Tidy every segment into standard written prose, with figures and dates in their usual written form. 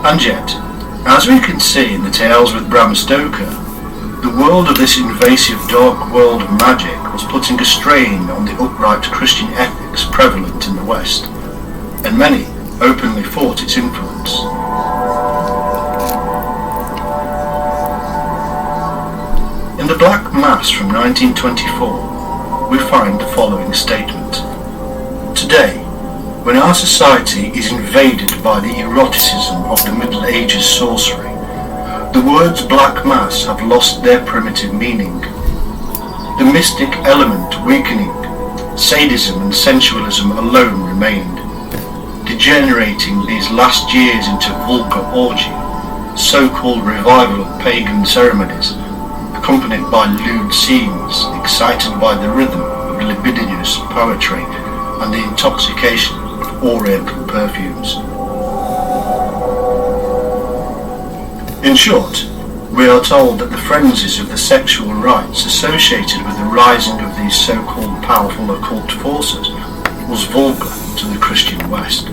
And yet, as we can see in the tales with Bram Stoker, the world of this invasive dark world of magic was putting a strain on the upright Christian ethics prevalent in the West, and many openly fought its influence. In the Black Mass from 1924, we find the following statement. Today, when our society is invaded by the eroticism of the Middle Ages sorcery, the words Black Mass have lost their primitive meaning. The mystic element weakening, sadism and sensualism alone remained, degenerating these last years into vulgar orgy, so-called revival of pagan ceremonies, accompanied by lewd scenes, excited by the rhythm of libidinous poetry and the intoxication of oriental perfumes. In short, we are told that the frenzies of the sexual rites associated with the rising of these so-called powerful occult forces was vulgar to the Christian West.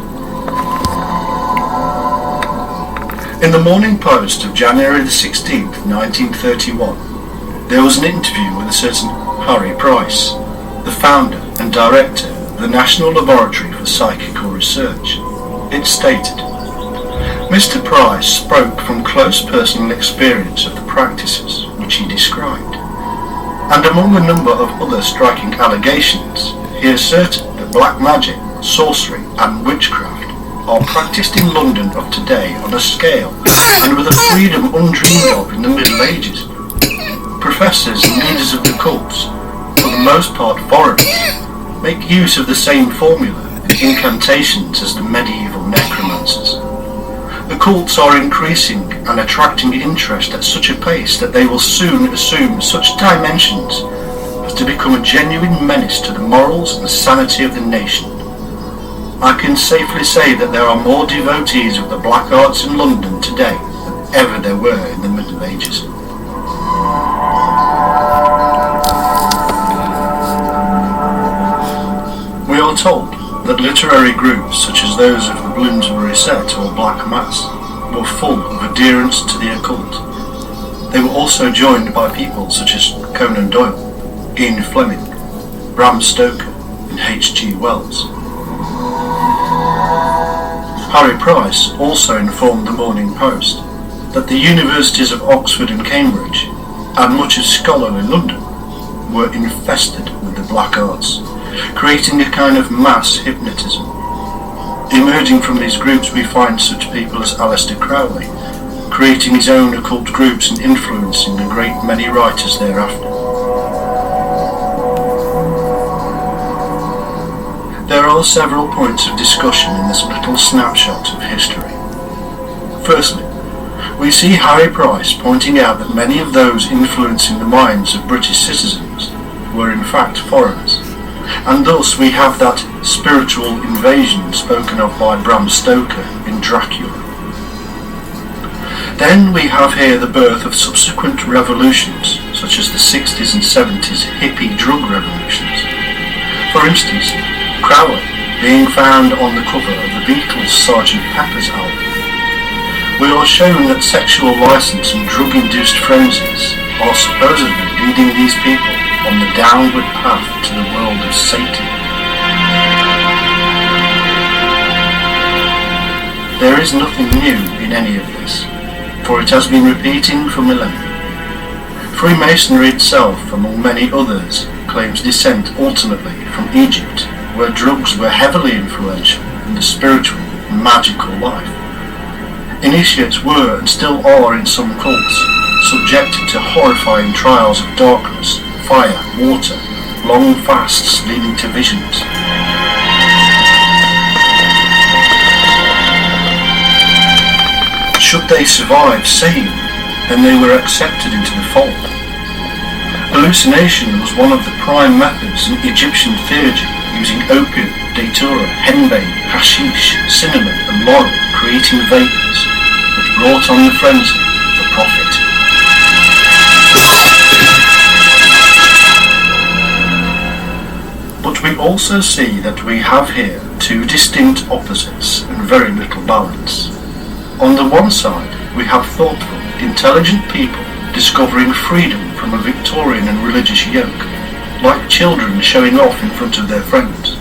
In the Morning Post of January the 16th, 1931, there was an interview with a certain Harry Price, the founder and director of the National Laboratory for Psychical Research. It stated, Mr. Price spoke from close personal experience of the practices which he described, and among a number of other striking allegations, he asserted that black magic, sorcery and witchcraft are practiced in London of today on a scale and with a freedom undreamed of in the Middle Ages. Professors and leaders of the cults, for the most part foreigners, make use of the same formula and incantations as the medieval necromancers. The cults are increasing and attracting interest at such a pace that they will soon assume such dimensions as to become a genuine menace to the morals and sanity of the nation. I can safely say that there are more devotees of the black arts in London today than ever there were in the Middle Ages. We are told that literary groups such as those of the Bloomsbury Set or Black Mass were full of adherence to the occult. They were also joined by people such as Conan Doyle, Ian Fleming, Bram Stoker and H.G. Wells. Harry Price also informed the Morning Post that the universities of Oxford and Cambridge and much of scholarly London were infested with the black arts, creating a kind of mass hypnotism. Emerging from these groups we find such people as Aleister Crowley, creating his own occult groups and influencing a great many writers thereafter. There are several points of discussion in this little snapshot of history. Firstly, we see Harry Price pointing out that many of those influencing the minds of British citizens were in fact foreigners, and thus we have that spiritual invasion spoken of by Bram Stoker in Dracula. Then we have here the birth of subsequent revolutions, such as the 60s and 70s hippie drug revolutions. For instance, Crowley being found on the cover of the Beatles' Sgt. Pepper's album. We are shown that sexual license and drug-induced frenzies are supposedly leading these people on the downward path to the world of Satan. There is nothing new in any of this, for it has been repeating for millennia. Freemasonry itself, among many others, claims descent ultimately from Egypt, where drugs were heavily influential in the spiritual and magical life. Initiates were and still are in some cults subjected to horrifying trials of darkness, fire, water, long fasts leading to visions. Should they survive sane, then they were accepted into the fold. Hallucination was one of the prime methods in Egyptian theurgy, using opium, datura, henbane, hashish, cinnamon and laurel, creating vapours that brought on the frenzy of the prophet. But we also see that we have here two distinct opposites and very little balance. On the one side, we have thoughtful, intelligent people discovering freedom from a Victorian and religious yoke, like children showing off in front of their friends.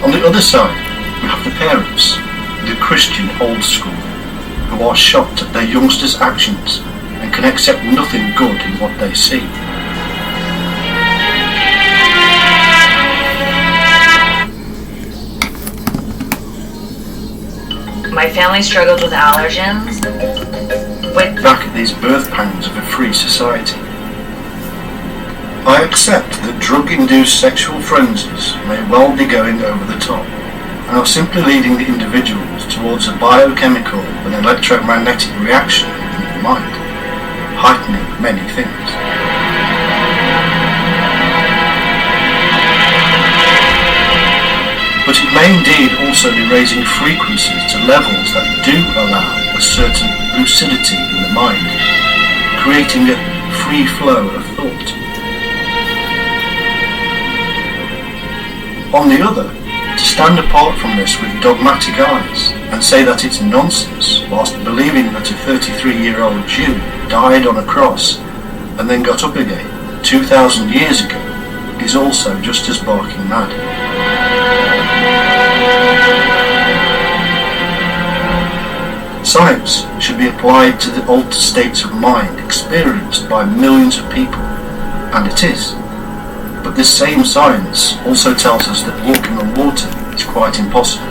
On the other side, we have the parents, the Christian old school, who are shocked at their youngsters' actions and can accept nothing good in what they see. My family struggled with allergens. Back at these birth pangs of a free society. I accept that drug-induced sexual frenzies may well be going over the top, and are simply leading the individuals towards a biochemical and electromagnetic reaction in the mind, heightening many things. But it may indeed also be raising frequencies to levels that do allow a certain lucidity in the mind, creating a free flow of thought. On the other, to stand apart from this with dogmatic eyes and say that it's nonsense whilst believing that a 33-year-old Jew died on a cross and then got up again 2,000 years ago is also just as barking mad. Science should be applied to the altered states of mind experienced by millions of people, and it is. But this same science also tells us that walking on water is quite impossible.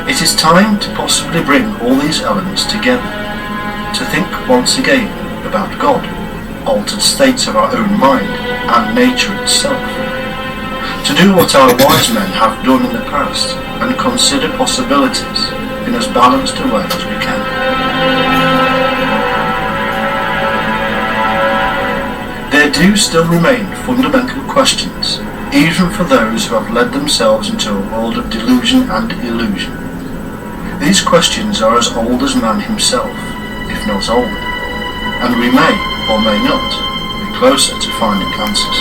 It is time to possibly bring all these elements together, to think once again about God, altered states of our own mind, and nature itself. To do what our wise men have done in the past and consider possibilities in as balanced a way as we can. There do still remain fundamental questions, even for those who have led themselves into a world of delusion and illusion. These questions are as old as man himself, if not older, and we may, or may not, be closer to finding answers.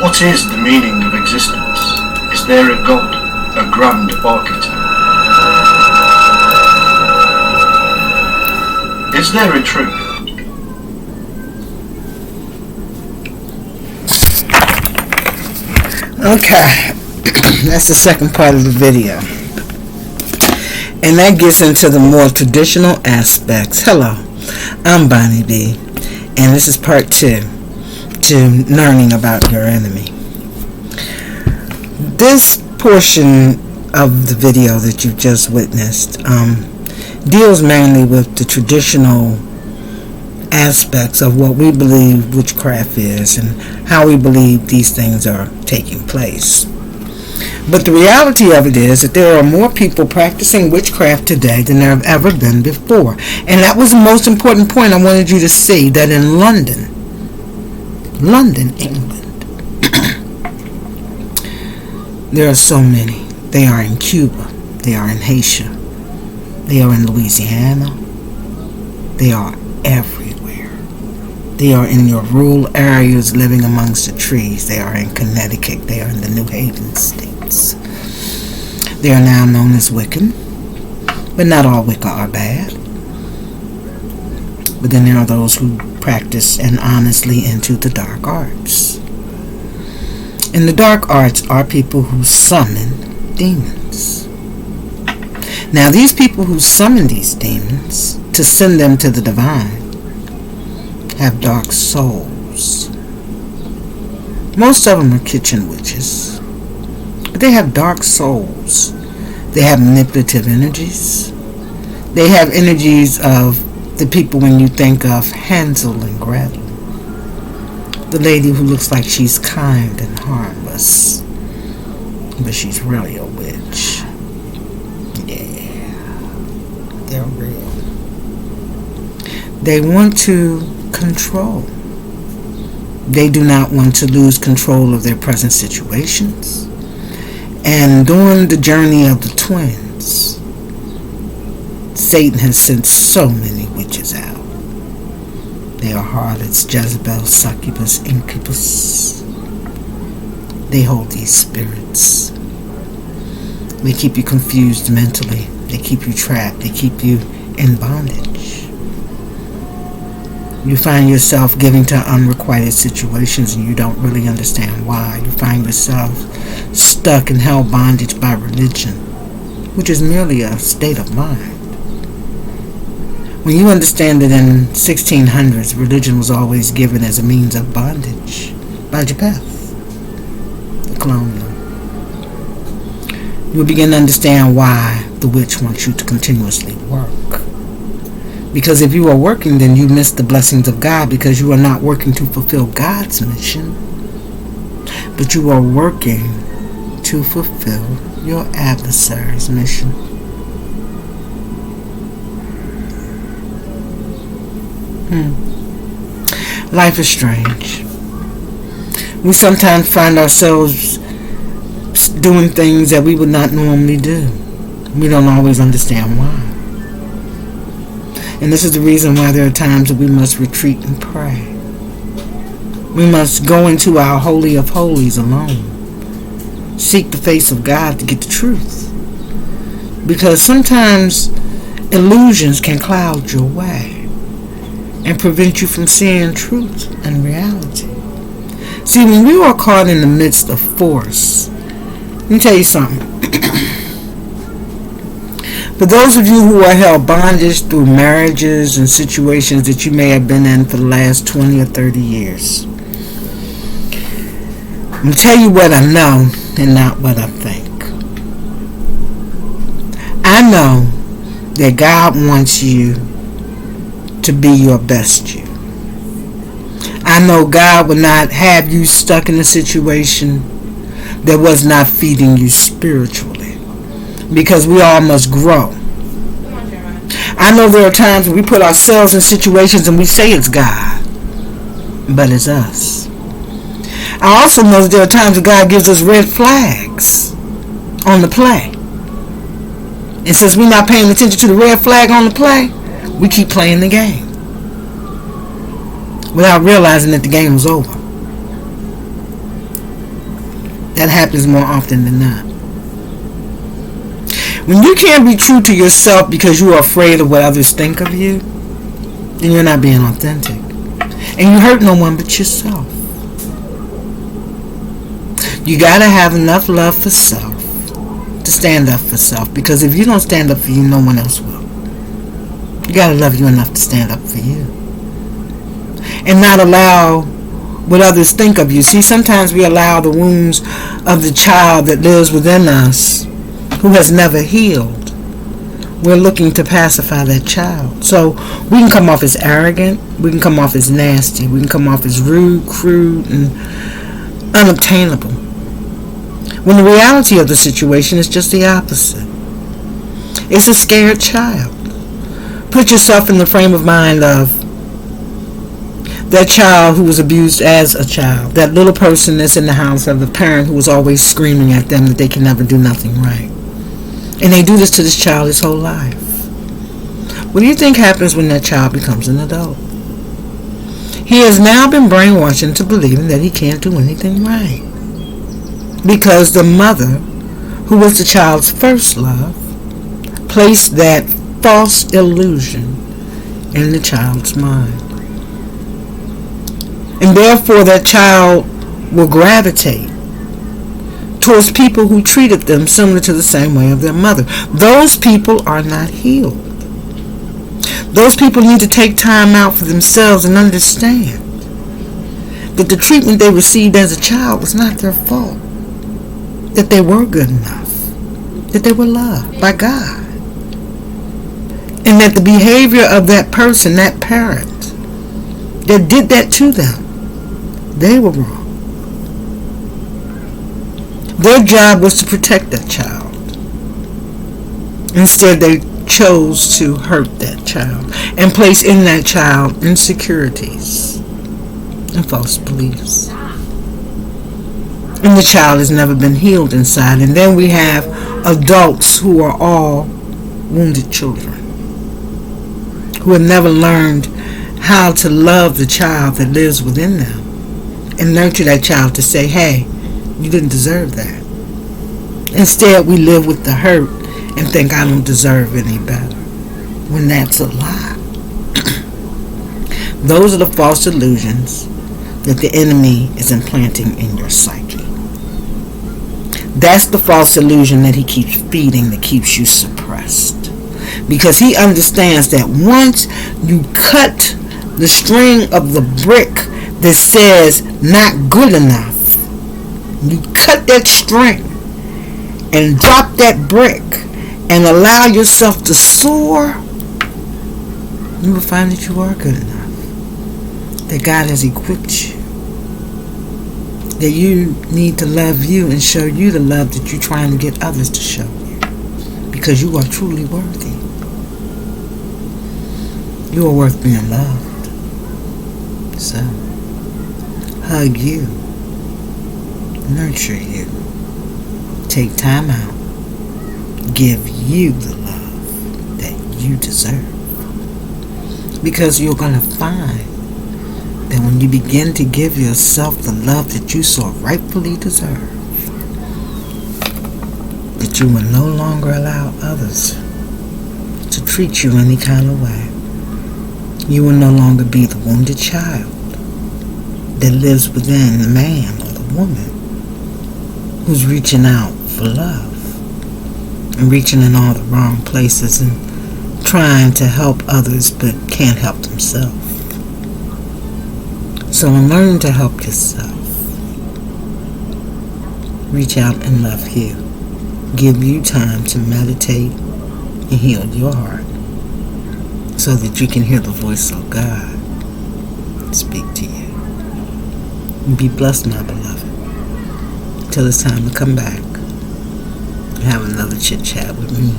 What is the meaning of existence? Is there a God, a grand architect? Is there a truth? Okay, that's the second part of the video. And that gets into the more traditional aspects. Hello, I'm Bonnie B, and this is part 2 to learning about your enemy. This portion of the video that you've just witnessed deals mainly with the traditional aspects of what we believe witchcraft is and how we believe these things are taking place. But the reality of it is that there are more people practicing witchcraft today than there have ever been before. And that was the most important point I wanted you to see, that in London, England, there are so many. They are in Cuba. They are in Haiti. They are in Louisiana. They are everywhere. They are in your rural areas living amongst the trees. They are in Connecticut. They are in the New Haven states. They are now known as Wiccan. But not all Wicca are bad. But then there are those who practice and honestly into the dark arts. And the dark arts are people who summon demons. Now these people who summon these demons to send them to the divine have dark souls. Most of them are kitchen witches, but they have dark souls. They have manipulative energies. They have energies of the people when you think of Hansel and Gretel. The lady who looks like she's kind and harmless, but she's really a witch. Yeah, they're real. They want to control. They do not want to lose control of their present situations. And during the journey of the twins, Satan has sent so many witches out. They are harlots, Jezebel, succubus, incubus. They hold these spirits. They keep you confused mentally. They keep you trapped. They keep you in bondage. You find yourself giving to unrequited situations and you don't really understand why. You find yourself stuck and held bondage by religion, which is merely a state of mind. When you understand that in 1600s, religion was always given as a means of bondage by Japheth, the colonial, you will begin to understand why the witch wants you to continuously work. Because if you are working, then you miss the blessings of God, because you are not working to fulfill God's mission, but you are working to fulfill your adversary's mission. Life is strange. We sometimes find ourselves doing things that we would not normally do. We don't always understand why. And this is the reason why there are times that we must retreat and pray. We must go into our holy of holies alone. Seek the face of God to get the truth. Because sometimes illusions can cloud your way and prevent you from seeing truth and reality. See, when you are caught in the midst of force, let me tell you something. For those of you who are held bondage through marriages and situations that you may have been in for the last 20 or 30 years, I'm going to tell you what I know and not what I think. I know that God wants you to be your best you. I know God would not have you stuck in a situation that was not feeding you spiritually, because we all must grow. I know there are times when we put ourselves in situations and we say it's God, but it's us. I also know that there are times that God gives us red flags on the play. And since we're not paying attention to the red flag on the play, we keep playing the game without realizing that the game was over. That happens more often than not. When you can't be true to yourself because you are afraid of what others think of you, then you're not being authentic. And you hurt no one but yourself. You gotta have enough love for self to stand up for self, because if you don't stand up for you, no one else will. You gotta love you enough to stand up for you and not allow what others think of you. See, sometimes we allow the wounds of the child that lives within us, who has never healed. We're looking to pacify that child. So we can come off as arrogant, we can come off as nasty, we can come off as rude, crude, and unobtainable, when the reality of the situation is just the opposite. It's a scared child. Put yourself in the frame of mind of that child who was abused as a child, that little person that's in the house of the parent who was always screaming at them that they can never do nothing right. And they do this to this child his whole life. What do you think happens when that child becomes an adult? He has now been brainwashed into believing that he can't do anything right, because the mother, who was the child's first love, placed that false illusion in the child's mind. And therefore that child will gravitate towards people who treated them similar to the same way of their mother. Those people are not healed. Those people need to take time out for themselves and understand that the treatment they received as a child was not their fault. That they were good enough. That they were loved by God. And that the behavior of that person, that parent, that did that to them, they were wrong. Their job was to protect that child. Instead, they chose to hurt that child and place in that child insecurities and false beliefs. And the child has never been healed inside. And then we have adults who are all wounded children, who have never learned how to love the child that lives within them and nurture that child to say, hey, you didn't deserve that. Instead, we live with the hurt and think I don't deserve any better, when that's a lie. Those are the false illusions that the enemy is implanting in your psyche. That's the false illusion that he keeps feeding, that keeps you suppressed. Because he understands that once you cut the string of the brick that says not good enough, you cut that string and drop that brick and allow yourself to soar, you will find that you are good enough, that God has equipped you, that you need to love you and show you the love that you're trying to get others to show you, because you are truly worthy. You are worth being loved. So, hug you, nurture you, take time out, give you the love that you deserve. Because you're going to find that when you begin to give yourself the love that you so rightfully deserve, that you will no longer allow others to treat you any kind of way. You will no longer be the wounded child that lives within the man or the woman who's reaching out for love and reaching in all the wrong places and trying to help others but can't help themselves. So learn to help yourself. Reach out and love you. Give you time to meditate and heal your heart so that you can hear the voice of God speak to you. Be blessed, my beloved. Till it's time to come back and have another chit chat with me,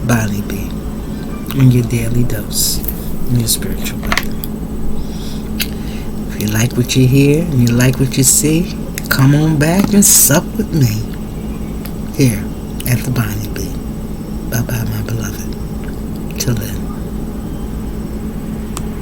Bonnie B, on your daily dose in your spiritual body. If you like what you hear and you like what you see, come on back and sup with me here at the Bonnie B. Bye-bye, my beloved. Till then.